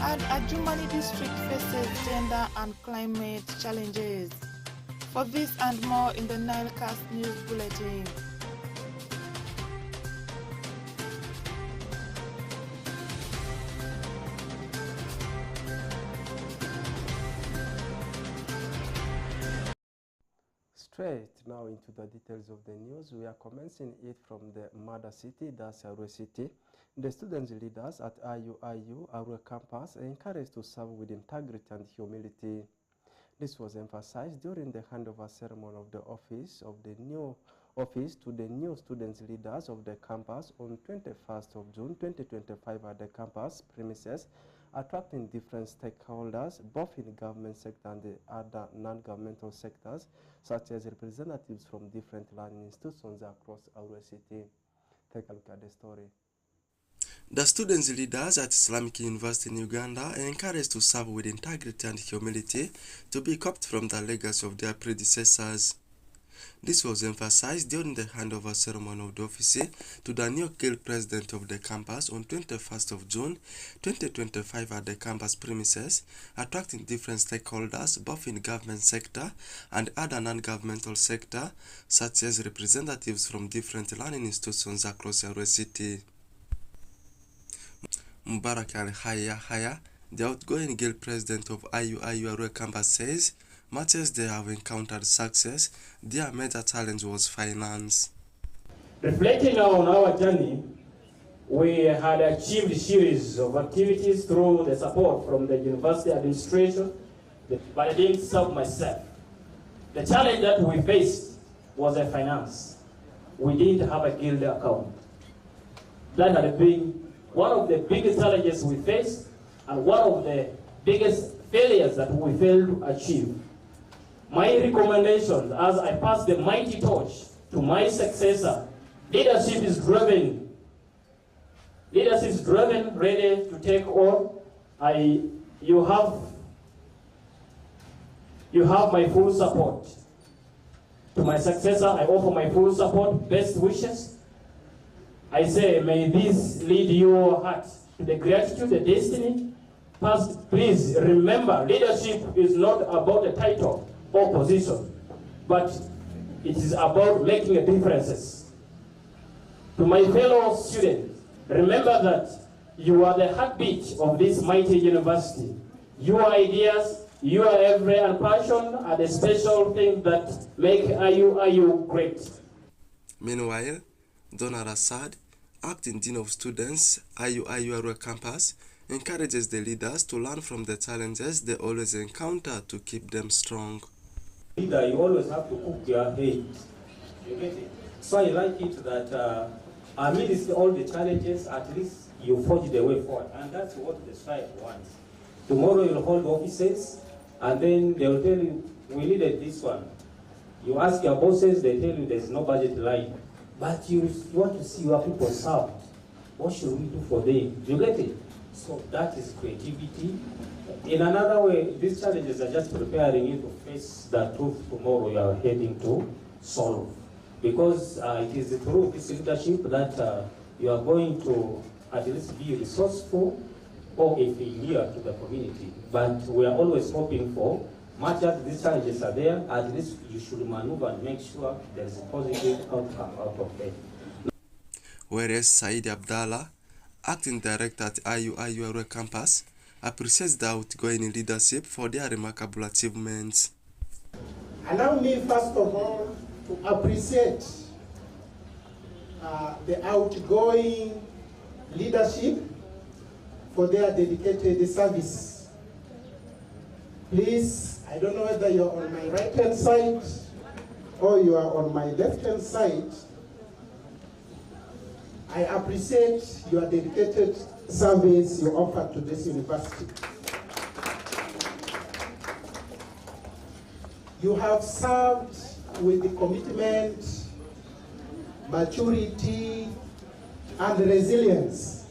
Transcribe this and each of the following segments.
Adjumani district faces gender and climate challenges. For this and more in the NILECAST News Bulletin. Straight now into the details of the news. We are commencing it from the mother city, that's Arua City. The students leaders at IUIU Arua campus are encouraged to serve with integrity and humility. This was emphasized during the handover ceremony of the office to the new students leaders of the campus on 21st of June 2025 at the campus premises, attracting different stakeholders, both in the government sector and the other non-governmental sectors, such as representatives from different learning institutions across our city. Take a look at the story. The students leaders at Islamic University in Uganda are encouraged to serve with integrity and humility to be copied from the legacy of their predecessors. This was emphasized during the handover ceremony of the office to the new guild president of the campus on 21st of June 2025 at the campus premises, attracting different stakeholders both in the government sector and other non-governmental sector, such as representatives from different learning institutions across our city. Mubarak Al-Haya, the outgoing guild president of IUIU Arua campus, says, much as they have encountered success, their major challenge was finance. Reflecting on our journey, we had achieved a series of activities through the support from the university administration, but I didn't serve myself. The challenge that we faced was a finance. We didn't have a guild account. That had been one of the biggest challenges we faced and one of the biggest failures that we failed to achieve. My recommendations as I pass the mighty torch to my successor, leadership is driven, ready to take on. You have my full support. To my successor, I offer my full support, best wishes. I say, may this lead your heart to the gratitude, the destiny. Past, please remember, leadership is not about a title or position, but it is about making a difference. To my fellow students, remember that you are the heartbeat of this mighty university. Your ideas, your every and passion are the special thing that make IUIU great. Meanwhile, Donald Assad, acting Dean of Students, IUIU Arua campus, encourages the leaders to learn from the challenges they always encounter to keep them strong. Leader, you always have to cook your head. You get it? So I like it that amidst all the challenges, at least you forge the way forward. And that's what the strike wants. Tomorrow you'll hold offices, and then they'll tell you, we needed this one. You ask your bosses, they tell you there's no budget line. But you want to see your people served. What should we do for them? You get it? So that is creativity. In another way, these challenges are just preparing you to face the truth tomorrow you are heading to solve. Because it is through this leadership that you are going to at least be resourceful or a failure to the community. But we are always hoping for, much as these challenges are there, at least you should maneuver and make sure there is a positive outcome out of it. Whereas Said Abdallah, acting director at IUIU Arua campus, appreciates the outgoing leadership for their remarkable achievements. Allow me first of all to appreciate the outgoing leadership for their dedicated service. Please, I don't know whether you're on my right-hand side or you are on my left-hand side. I appreciate your dedicated service you offer to this university. You have served with the commitment, maturity, and resilience.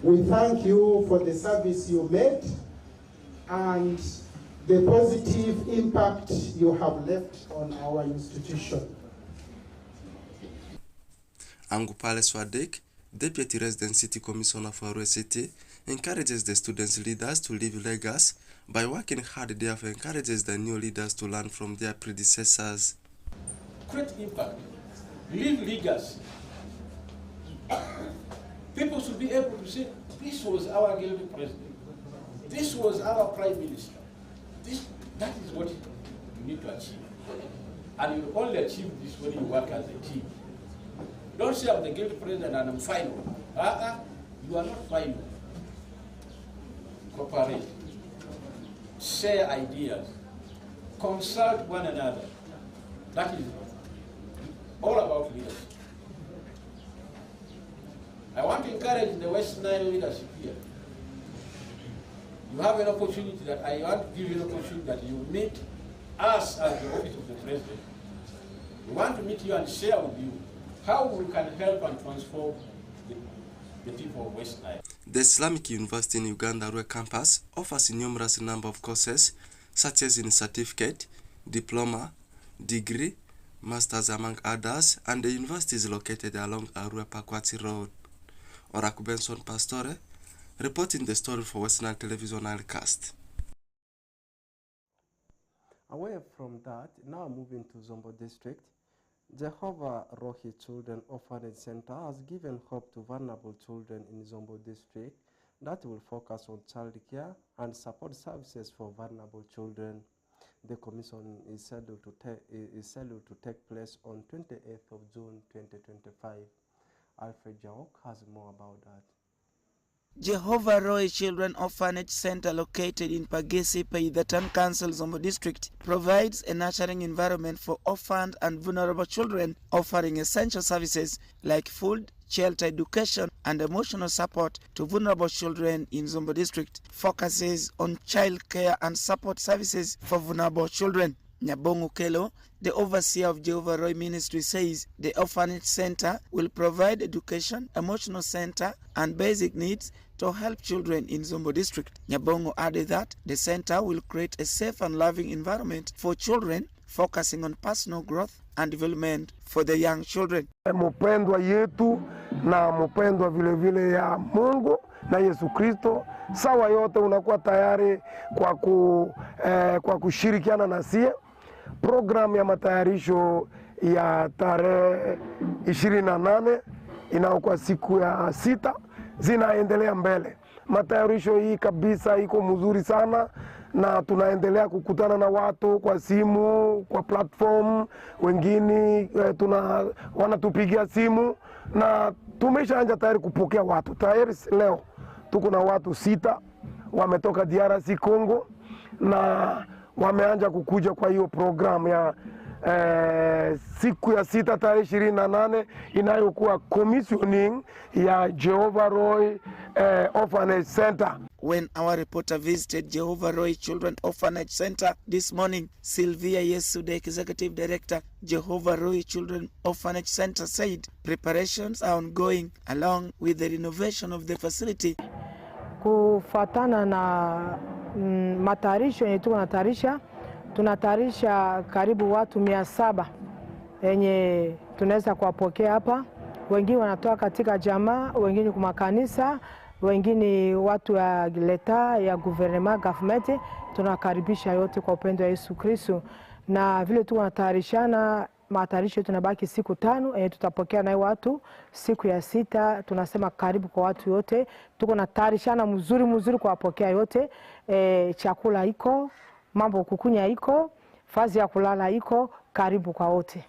We thank you for the service you made and the positive impact you have left on our institution. Angupale Swadik, Deputy Resident City Commissioner for Arua City, encourages the students' leaders to leave legacy by working hard, therefore encourages the new leaders to learn from their predecessors. Create impact, leave legacy. People should be able to say, this was our guilty president, this was our prime minister. That is what you need to achieve. And you only achieve this when you work as a team. Don't say I'm the guilty president and I'm final. You are not final. Cooperate. Share ideas. Consult one another. That is all about leadership. I want to encourage the West Nile leadership here. You have an opportunity that I want to give you an opportunity that you meet us as the office of the president. We want to meet you and share with you how we can help and transform the people of West Nile. The Islamic University in Uganda Arua campus offers a numerous number of courses such as in certificate, diploma, degree, masters among others, and the university is located along Arua Pakwati Road. Oraku Benson Pastore, reporting the story for West Nile Television NILECAST. Away from that, now moving to Zombo District, Jehovah Rohi Children Orphanage Center has given hope to vulnerable children in Zombo District that will focus on child care and support services for vulnerable children. The commission is scheduled to take place on 28th of June 2025. Alfred Jawok has more about that. Jehovah Roy Children Orphanage Center, located in Pagesi, Paidatan Council, Zombo District, provides a nurturing environment for orphaned and vulnerable children, offering essential services like food, shelter, education, and emotional support to vulnerable children in Zombo District. Focuses on child care and support services for vulnerable children. Nyabongo Kelo, the overseer of Jehovah Roy Ministry, says the orphanage center will provide education, emotional center, and basic needs to help children in Zombo District. Nyabongo added that the center will create a safe and loving environment for children, focusing on personal growth and development for the young children. Mpendwa yetu na mpendwa vile vile ya Mungu na Yesu Kristo, sawa yote unakuwa tayari kwa kushirikiana na sie. Programu ya matayarisho ya tarehe 28 inayokuwa siku ya 6 zinaendelea mbele. Matayarisho hii kabisa iko mzuri sana, na tunaendelea kukutana na watu kwa simu, kwa platform, wengine wanatupigia simu, na tumeshaanza tayari kupokea watu. Tayari leo tuko na watu 6 wametoka DRC Congo na wameanza kukuja kwa hiyo programu ya siku ya 6 tarehe 28 inayokuwa commissioning ya Jehovah Roy Orphanage Center. When our reporter visited Jehovah Roy Children Orphanage Center this morning, Sylvia Yesude, Executive Director, Jehovah Roy Children Orphanage Center, said preparations are ongoing along with the renovation of the facility. Kufatana na matayarisho yenye tunatayarisha karibu watu 700 yenye tunaweza kuwapokea hapa. Wengine wanatoka katika jamaa, wengine kwa makanisa, wengine watu ya leta ya government. Tunakaribisha yote kwa upendo wa Yesu Kristo, na vile tunatayarishana matayarisho. Tunabaki siku 5 tutapokea nayo watu. Siku ya 6 tunasema karibu kwa watu yote. Tuko na tayarishana mzuri kwa wapokea yote. Chakula iko, mambo kukunya iko, fazi ya kulala iko, karibu kwa wote.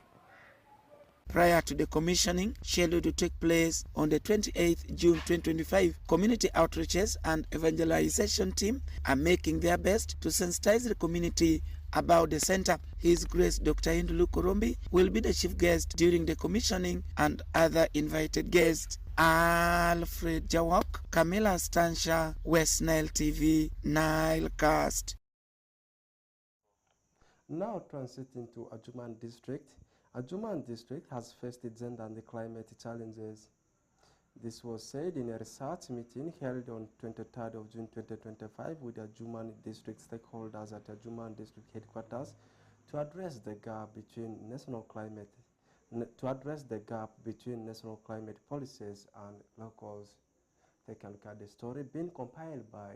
Prior to the commissioning, scheduled to take place on the 28th June 2025, community outreaches and evangelization team are making their best to sensitize the community about the center. His Grace Dr. Indulu Korombi will be the chief guest during the commissioning and other invited guests. Alfred Jawok, Camilla Stansha, West Nile TV, NILECAST. Now transiting to Adjuman District. Adjuman District has faced the gender and the climate challenges. This was said in a research meeting held on 23rd of June 2025 with the Adjuman District stakeholders at Adjuman District headquarters to address the gap between national climate policies and locals. take a look at the story being compiled by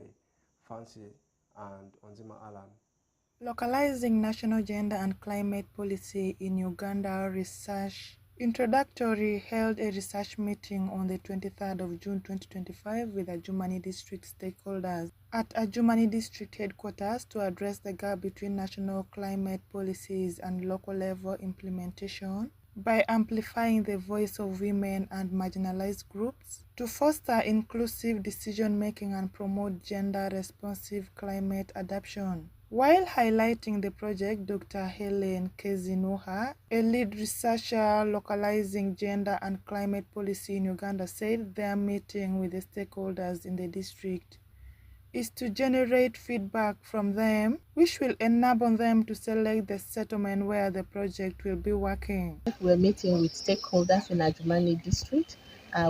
Fancy and Onzima Alan. Localizing National Gender and Climate Policy in Uganda Research Introductory held a research meeting on the 23rd of June 2025 with Adjumani District stakeholders at Adjumani District headquarters to address the gap between national climate policies and local level implementation by amplifying the voice of women and marginalized groups, to foster inclusive decision-making and promote gender-responsive climate adaptation. While highlighting the project, Dr. Helen Kezinuha, a lead researcher localizing gender and climate policy in Uganda, said their meeting with the stakeholders in the district is to generate feedback from them, which will enable them to select the settlement where the project will be working. We're meeting with stakeholders in Adjumani District,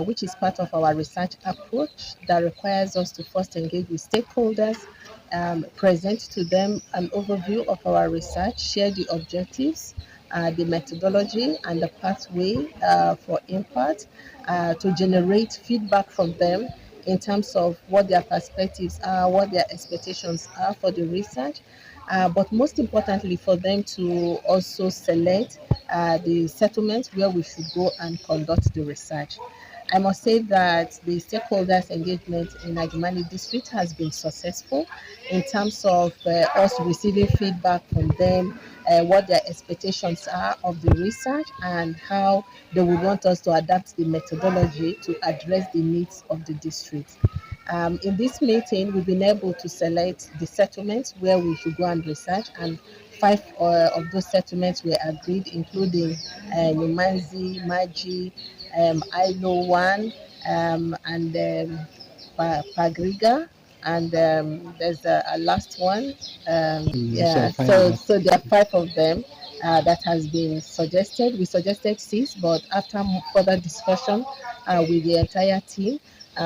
which is part of our research approach that requires us to first engage with stakeholders, present to them an overview of our research, share the objectives, the methodology, and the pathway for impact, to generate feedback from them in terms of what their perspectives are, what their expectations are for the research, but most importantly for them to also select the settlements where we should go and conduct the research. I must say that the stakeholders' engagement in Adjumani District has been successful in terms of us receiving feedback from them, what their expectations are of the research, and how they would want us to adapt the methodology to address the needs of the district. In this meeting, we've been able to select the settlements where we should go and research, and 5 of those settlements were agreed, including Numanzi, Maji, Ilo 1, and Pagriga, and there's a last one. So there are 5 of them that has been suggested. We suggested 6, but after further discussion with the entire team,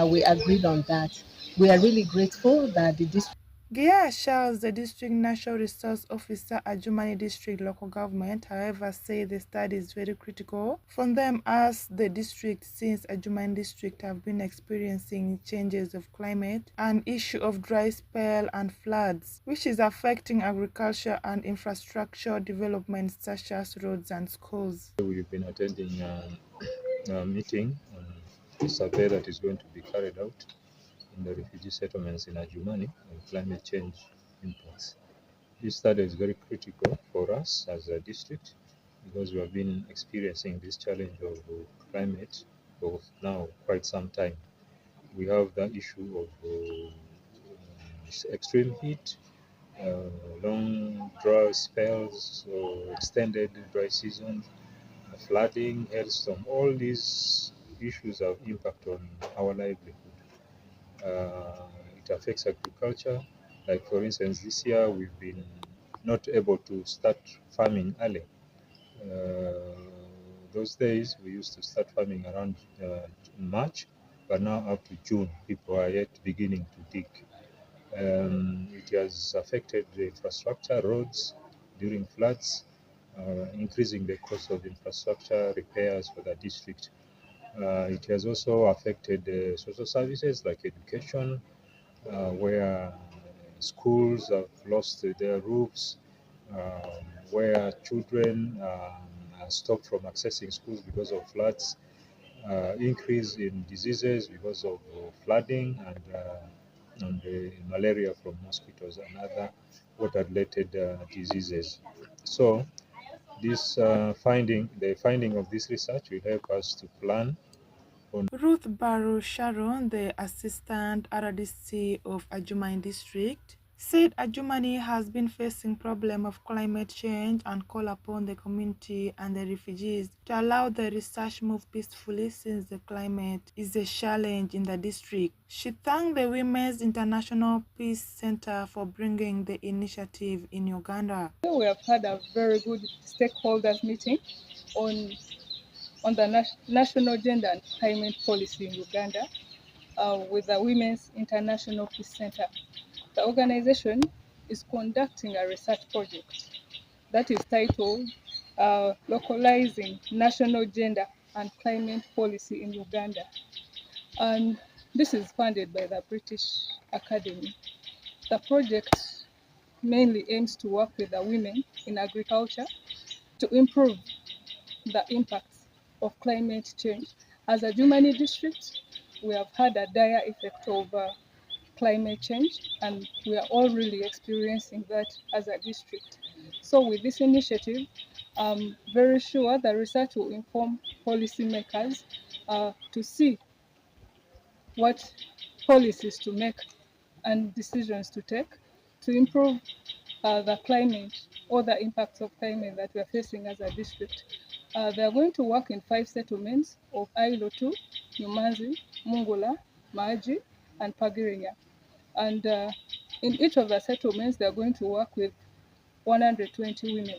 we agreed on that. We are really grateful that the district. Gia Charles, the District Natural Resource Officer at Adjumani District Local Government, however, said the study is very critical for them as the district, since Adjumani District have been experiencing changes of climate, an issue of dry spell and floods, which is affecting agriculture and infrastructure development such as roads and schools. We've been attending a meeting on the survey that is going to be carried out in the refugee settlements in Adjumani on climate change impacts. This study is very critical for us as a district because we have been experiencing this challenge of climate for now quite some time. We have the issue of extreme heat, long dry spells, extended dry season, flooding, hailstorm. All these issues have impact on our livelihood. It affects agriculture. Like for instance, this year we've been not able to start farming early. Those days we used to start farming around March, but now up to June, people are yet beginning to dig. It has affected the infrastructure, roads during floods, increasing the cost of infrastructure repairs for the district. It has also affected social services like education, where schools have lost their roofs, where children are stopped from accessing schools because of floods, increase in diseases because of flooding and malaria from mosquitoes and other water-related diseases. So the finding of this research will help us to plan. Ruth Barrow Sharon, the Assistant RDC of Adjumani District, said Adjumani has been facing problem of climate change and call upon the community and the refugees to allow the research move peacefully since the climate is a challenge in the district. She thanked the Women's International Peace Center for bringing the initiative in Uganda. We have had a very good stakeholders meeting on the national gender and climate policy in Uganda with the Women's International Peace Center. The organization is conducting a research project that is titled Localizing National Gender and Climate Policy in Uganda. And This is funded by the British Academy. The project mainly aims to work with the women in agriculture to improve the impacts of climate change. As a Jumani district, we have had a dire effect of climate change, and we are all really experiencing that as a district. So with this initiative, I'm very sure the research will inform policymakers to see what policies to make and decisions to take to improve the climate or the impacts of climate that we are facing as a district. They are going to work in 5 settlements of Ailotu, Nyumanzi, Mungula, Maji, and Pagirinya. And in each of the settlements, they are going to work with 120 women.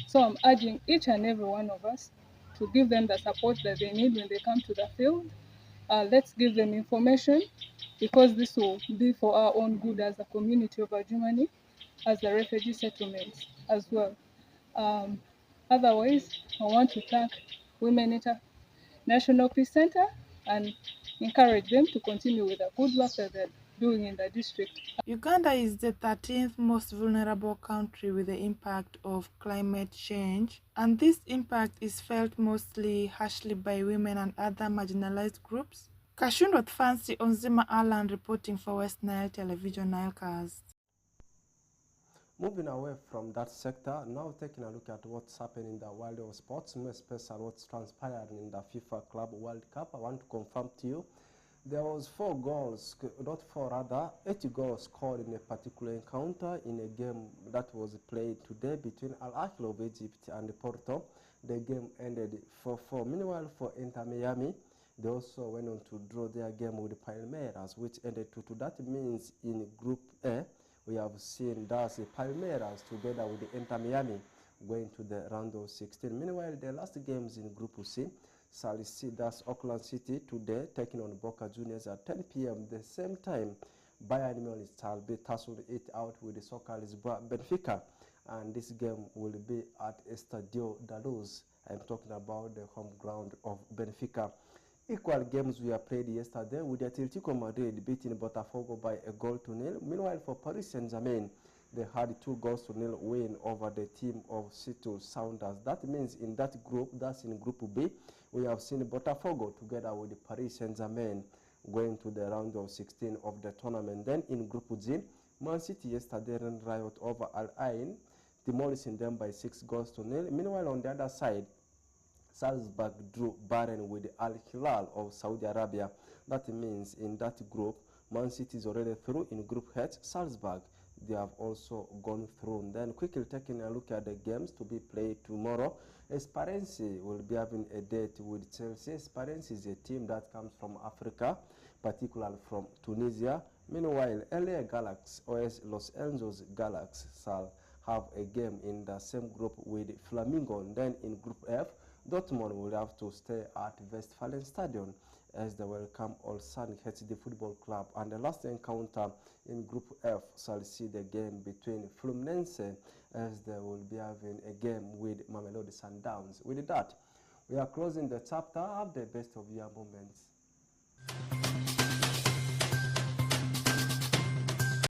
So I'm urging each and every one of us to give them the support that they need when they come to the field. Let's give them information, because this will be for our own good as a community of Germany, as the refugee settlements as well. Otherwise, I want to thank Women International Peace Center and encourage them to continue with the good work that they're doing in the district. Uganda is the 13th most vulnerable country with the impact of climate change, and this impact is felt mostly harshly by women and other marginalized groups. Kashundot Fancy Onzima Alan reporting for West Nile Television NILECAST. Moving away from that sector, now taking a look at what's happening in the world of sports, more especially what's transpired in the FIFA Club World Cup. I want to confirm to you, there was 4 goals, not 4 rather, 8 goals scored in a particular encounter in a game that was played today between Al Ahly of Egypt and Porto. The game ended 4-4. Meanwhile, for Inter Miami, they also went on to draw their game with Palmeiras, which ended 2-2. That means in Group A, we have seen that's Palmeiras together with the Inter Miami going to the round of 16. Meanwhile, the last games in Group C, see that's Auckland City today taking on Boca Juniors at 10 p.m. The same time, Bayern Munich shall be tussling it out with the Soccer Lisboa Benfica, and this game will be at Estadio da Luz. I'm talking about the home ground of Benfica. Equal games were played yesterday with Atletico Madrid beating Botafogo by 1-0. Meanwhile, for Paris Saint-Germain, they had 2-0 win over the team of Seattle Sounders. That means in that group, that's in Group B, we have seen Botafogo together with Paris Saint-Germain going to the round of 16 of the tournament. Then in Group G, Man City yesterday ran riot over Al Ain, demolishing them by 6-0. Meanwhile, on the other side, Salzburg drew barren with Al Hilal of Saudi Arabia. That means in that group, Man City is already through. In Group H, Salzburg, they have also gone through. Then quickly taking a look at the games to be played tomorrow. Esperance will be having a date with Chelsea. Esperance is a team that comes from Africa, particularly from Tunisia. Meanwhile, LA Galaxy, OS Los Angeles Galaxy, shall have a game in the same group with Flamingo. And then in Group F, Dortmund will have to stay at Westfalen Stadion as they welcome Ulsan HD Football Club. And the last encounter in Group F shall see the game between Fluminense as they will be having a game with Mamelodi Sundowns. With that, we are closing the chapter. Have the best of your moments.